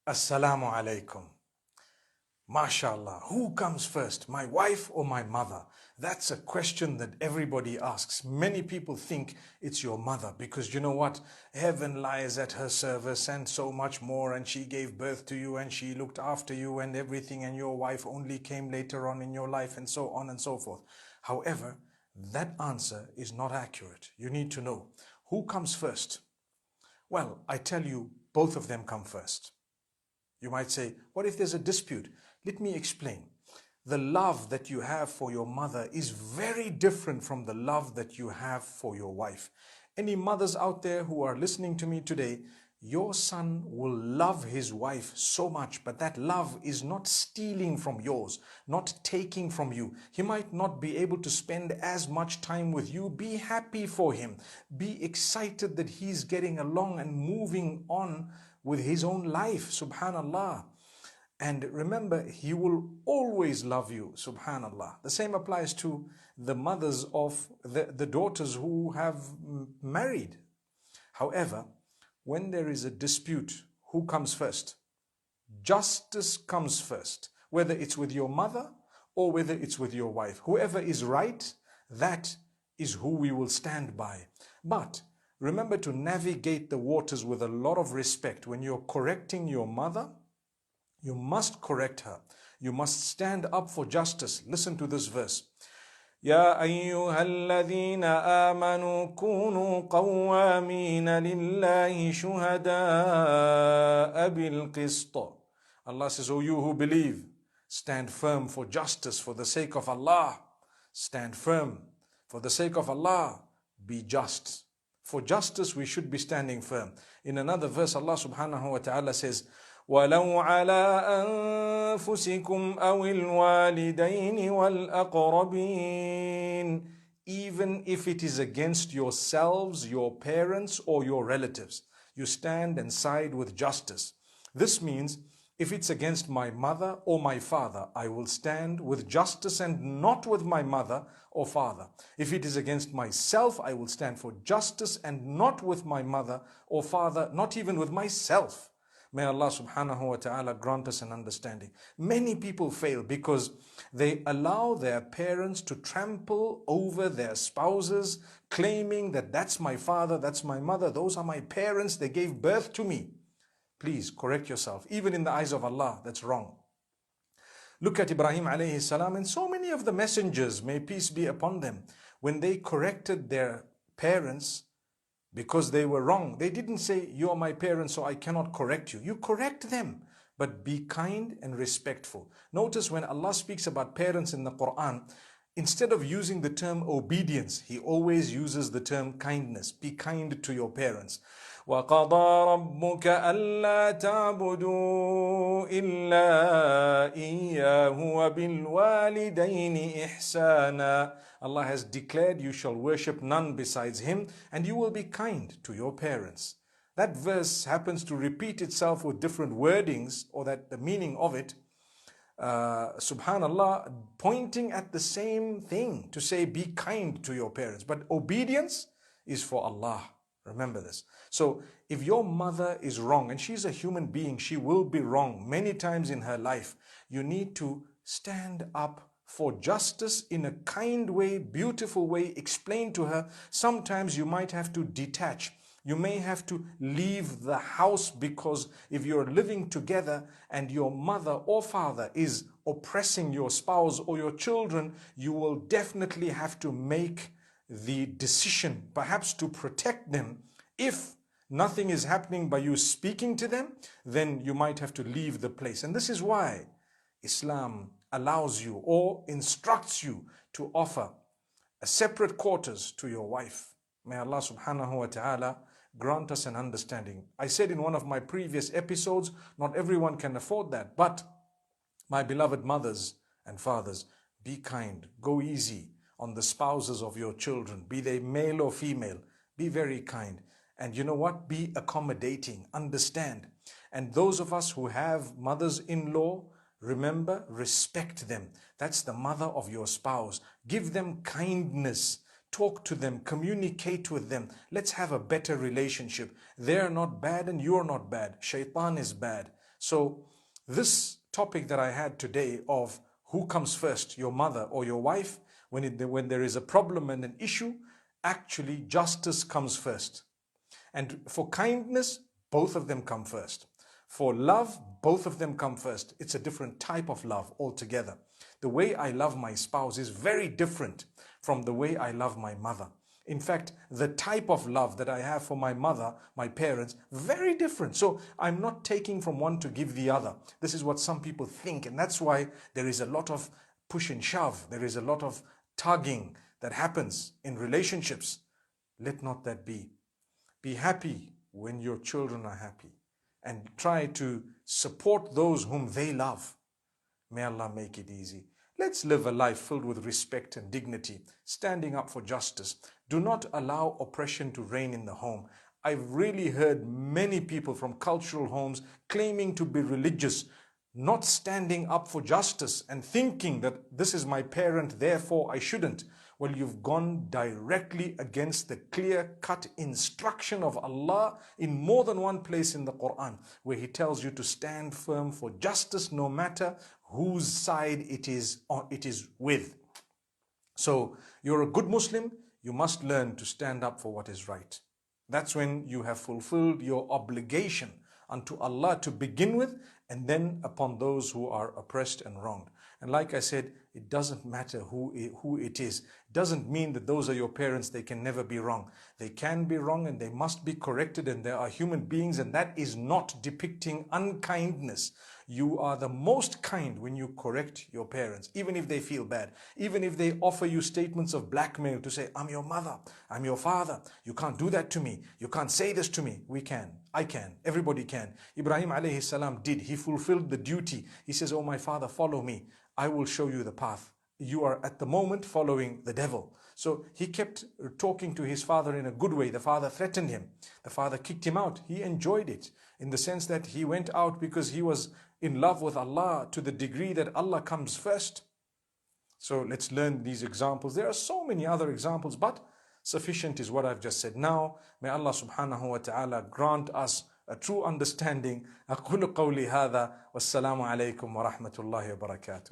Asslamoaleikum. MashaAllah, who comes first, my wife or my mother? That's a question that everybody asks. Many people think it's your mother because you know what? Heaven lies at her service and so much more, and she gave birth to you and she looked after you and everything, and your wife only came later on in your life, and so on and so forth. However, that answer is not accurate. You need to know who comes first. Well, I tell you, both of them come first. You might say, what if there's a dispute? Let me explain. The love that you have for your mother is very different from the love that you have for your wife. Any mothers out there who are listening to me today, your son will love his wife so much, but that love is not stealing from yours, not taking from you. He might not be able to spend as much time with you. Be happy for him. Be excited that he's getting along and moving on with his own life, subhanallah. And remember, he will always love you, subhanallah. The same applies to the mothers of the daughters who have married. However, when there is a dispute, who comes first? Justice comes first, whether it's with your mother or whether it's with your wife. Whoever is right, that is who we will stand by. But remember to navigate the waters with a lot of respect. When you're correcting your mother, you must correct her. You must stand up for justice. Listen to this verse. يا أيها الذين آمنوا كونوا قوامين لله شهداء بالقسط. Allah says, O you who believe, stand firm for justice for the sake of Allah. Stand firm for the sake of Allah. Be just. For justice we should be standing firm. In another verse, Allah subhanahu wa ta'ala says, وَلَوْ عَلَىٰ أَنفُسِكُمْ أَوِ الْوَالِدَيْنِ وَالْأَقْرَبِينَ. Even if it is against yourselves, your parents, or your relatives, you stand and side with justice. This means if it's against my mother or my father, I will stand with justice and not with my mother or father. If it is against myself, I will stand for justice and not with my mother or father, not even with myself. May Allah subhanahu wa ta'ala grant us an understanding. Many people fail because they allow their parents to trample over their spouses, claiming that that's my father, that's my mother, those are my parents, they gave birth to me. Please correct yourself. Even in the eyes of Allah, that's wrong. Look at Ibrahim alayhi salam and so many of the messengers, may peace be upon them, when they corrected their parents because they were wrong. They didn't say, you are my parents, so I cannot correct you. You correct them, but be kind and respectful. Notice when Allah speaks about parents in the Quran, instead of using the term obedience, He always uses the term kindness. Be kind to your parents. وَقَضَى رَبُّكَ أَلَّا تَعْبُدُوا إِلَّا إِيَّاهُ وَبِالْوَالِدَيْنِ إِحْسَانًا. Allah has declared you shall worship none besides Him, and you will be kind to your parents. That verse happens to repeat itself with different wordings, or that the meaning of it, subhanallah, pointing at the same thing, to say be kind to your parents. But obedience is for Allah. Remember this. So if your mother is wrong, and she's a human being, she will be wrong many times in her life, you need to stand up for justice in a kind way, beautiful way. Explain to her. Sometimes you might have to detach. You may have to leave the house, because if you're living together and your mother or father is oppressing your spouse or your children, you will definitely have to make the decision, perhaps to protect them. If nothing is happening by you speaking to them, then you might have to leave the place. And this is why Islam allows you or instructs you to offer a separate quarters to your wife. May Allah subhanahu wa ta'ala grant us an understanding. I said in one of my previous episodes, not everyone can afford that, but my beloved mothers and fathers, be kind, go easy on the spouses of your children, be they male or female. Be very kind. And you know what? Be accommodating, understand. And those of us who have mothers-in-law, remember, respect them. That's the mother of your spouse. Give them kindness. Talk to them, communicate with them. Let's have a better relationship. They're not bad and you're not bad. Shaitan is bad. So this topic that I had today of who comes first, your mother or your wife, when there is a problem and an issue, actually justice comes first. And for kindness, both of them come first. For love, both of them come first. It's a different type of love altogether. The way I love my spouse is very different from the way I love my mother. In fact, the type of love that I have for my mother, my parents, very different. So I'm not taking from one to give the other. This is what some people think, and that's why there is a lot of push and shove. There is a lot of tugging that happens in relationships. Let not that be. Be happy when your children are happy, and try to support those whom they love. May Allah make it easy. Let's live a life filled with respect and dignity, standing up for justice. Do not allow oppression to reign in the home. I've really heard many people from cultural homes claiming to be religious, not standing up for justice and thinking that this is my parent, therefore I shouldn't. Well, you've gone directly against the clear-cut instruction of Allah in more than one place in the Quran, where He tells you to stand firm for justice no matter whose side it is with. So you're a good Muslim, you must learn to stand up for what is right. That's when you have fulfilled your obligation unto Allah to begin with, and then upon those who are oppressed and wronged. And like I said, it doesn't matter who it is. It doesn't mean that those are your parents, they can never be wrong. They can be wrong and they must be corrected, and they are human beings, and that is not depicting unkindness. You are the most kind when you correct your parents, even if they feel bad, even if they offer you statements of blackmail to say, I'm your mother, I'm your father, you can't do that to me, you can't say this to me. We can, I can, everybody can. Ibrahim alayhi salam did. He fulfilled the duty. He says, oh my father, follow me, I will show you the path. You are at the moment following the devil. So he kept talking to his father in a good way. The father threatened him. The father kicked him out. He enjoyed it in the sense that he went out because he was in love with Allah to the degree that Allah comes first. So let's learn these examples. There are so many other examples, but sufficient is what I've just said. Now, may Allah subhanahu wa ta'ala grant us a true understanding. أقول قولي هذا والسلام عليكم ورحمة الله وبركاته.